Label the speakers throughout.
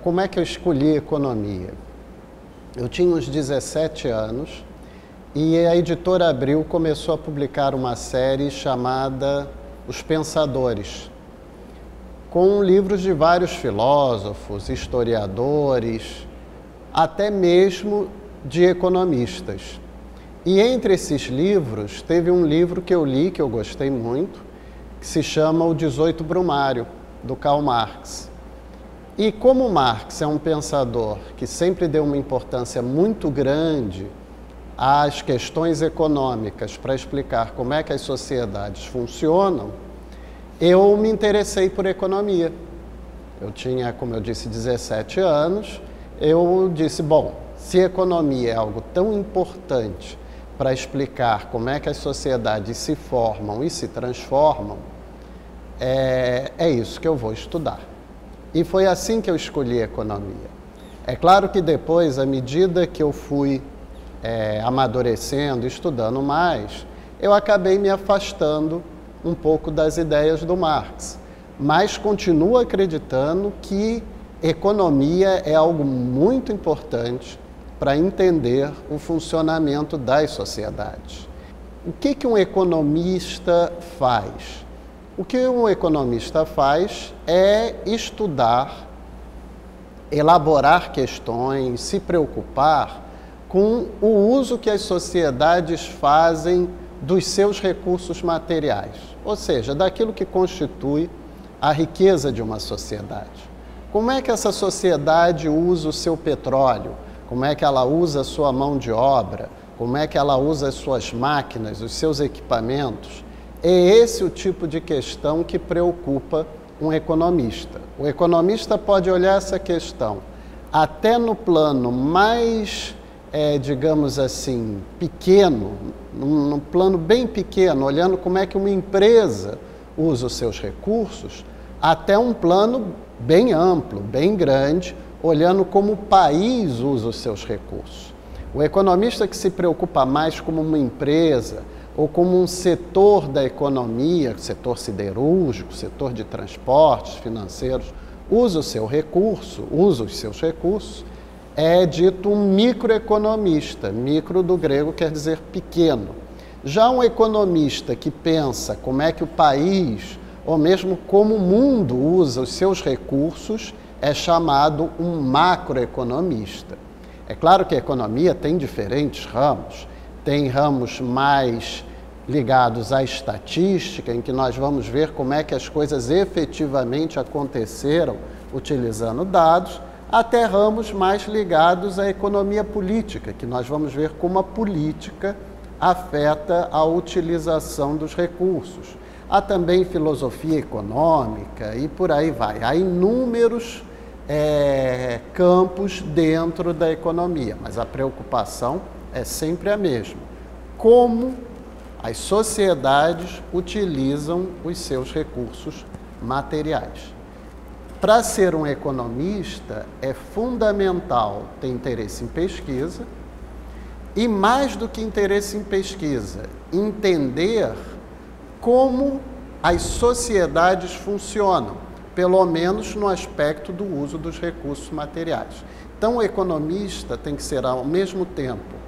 Speaker 1: Como é que eu escolhi economia? Eu tinha uns 17 anos e a editora Abril começou a publicar uma série chamada Os Pensadores, com livros de vários filósofos, historiadores, até mesmo de economistas. E entre esses livros, teve um livro que eu li, que eu gostei muito, que se chama O 18 Brumário, do Karl Marx. E como Marx é um pensador que sempre deu uma importância muito grande às questões econômicas para explicar como é que as sociedades funcionam, eu me interessei por economia. Eu tinha, como eu disse, 17 anos. Eu disse, bom, se economia é algo tão importante para explicar como é que as sociedades se formam e se transformam, é isso que eu vou estudar. E foi assim que eu escolhi economia. É claro que depois, à medida que eu fui amadurecendo, estudando mais, eu acabei me afastando um pouco das ideias do Marx, mas continuo acreditando que economia é algo muito importante para entender o funcionamento das sociedades. O que um economista faz? O que um economista faz é estudar, elaborar questões, se preocupar com o uso que as sociedades fazem dos seus recursos materiais, ou seja, daquilo que constitui a riqueza de uma sociedade. Como é que essa sociedade usa o seu petróleo? Como é que ela usa a sua mão de obra? Como é que ela usa as suas máquinas, os seus equipamentos? É esse o tipo de questão que preocupa um economista. O economista pode olhar essa questão até no plano mais, digamos assim, pequeno, num plano bem pequeno, olhando como é que uma empresa usa os seus recursos, até um plano bem amplo, bem grande, olhando como o país usa os seus recursos. O economista que se preocupa mais como uma empresa ou como um setor da economia, setor siderúrgico, setor de transportes financeiros, usa o seu recurso, usa os seus recursos, é dito um microeconomista. Micro do grego quer dizer pequeno. Já um economista que pensa como é que o país, ou mesmo como o mundo usa os seus recursos, é chamado um macroeconomista. É claro que a economia tem diferentes ramos. Tem ramos mais ligados à estatística, em que nós vamos ver como é que as coisas efetivamente aconteceram utilizando dados, até ramos mais ligados à economia política, que nós vamos ver como a política afeta a utilização dos recursos. Há também filosofia econômica e por aí vai. Há inúmeros campos dentro da economia, mas a preocupação é sempre a mesma. Como as sociedades utilizam os seus recursos materiais. Para ser um economista, é fundamental ter interesse em pesquisa e, mais do que interesse em pesquisa, entender como as sociedades funcionam, pelo menos no aspecto do uso dos recursos materiais. Então, o economista tem que ser, ao mesmo tempo,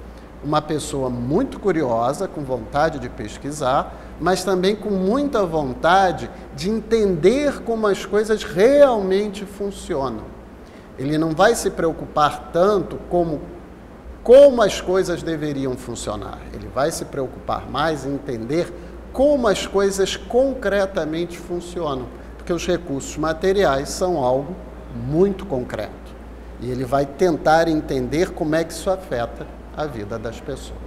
Speaker 1: uma pessoa muito curiosa, com vontade de pesquisar, mas também com muita vontade de entender como as coisas realmente funcionam. Ele não vai se preocupar tanto como as coisas deveriam funcionar. Ele vai se preocupar mais em entender como as coisas concretamente funcionam, porque os recursos materiais são algo muito concreto. E ele vai tentar entender como é que isso afeta a vida das pessoas.